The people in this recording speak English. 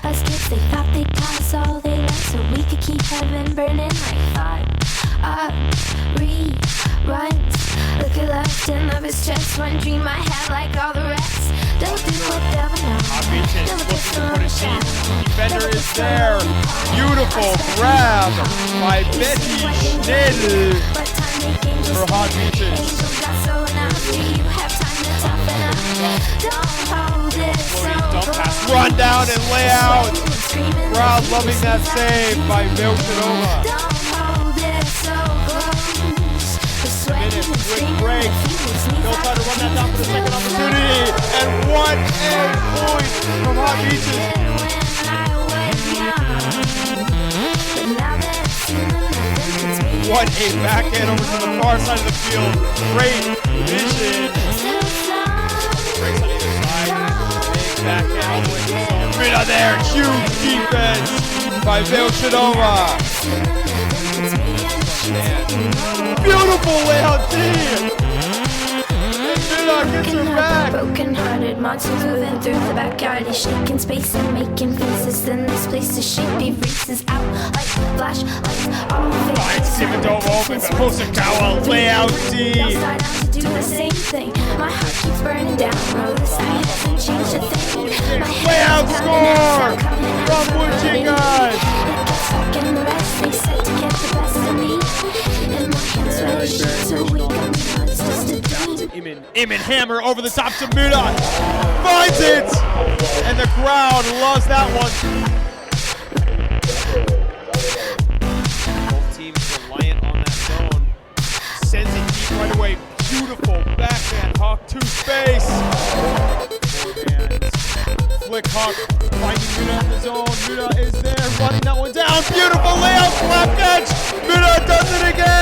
Us kids, they thought they taught us all they learned so we could keep heaven burning like thought. Reruns. Look at left and love is just one dream I had like all the rest. Don't do what devil knows. Reaches, looking to put a team. Defender is there. Beautiful grab by Betty Schnell for hot reaches. Dump pass, run down and lay out. Crowd loving that save by Vilchanova. Minute, quick break. He'll try to run that down for the second opportunity. And what a point from Hot Beaches. What a backhand over to the far side of the field. Great vision. Breaks on either side. Big backhand all the way to the zone. Mina there. Huge defense by Vilchanova. Beautiful layout team! And gets her back! Broken-hearted monster moving through the backyard. He's shaking space and making faces. Then this place is shaky, races out like flashlights. All Finds Simondova open, but Hosokawa layout D! I'll start out to do the same thing. My heart keeps burning down. Notice I haven't changed a thing. Layout score from Wujigan! And the rest they said to get the best of me. And my hands ready so we can know it's just a dream. Iman hammer over the top to Muda. Finds it! And the crowd loves that one. Both teams reliant on that zone. Sends it deep right away. Beautiful backhand Hawk to space. And flick Hawk finding Muda in the zone. Muda is there running that one down. Beautiful layout, slap catch. Muda does it again.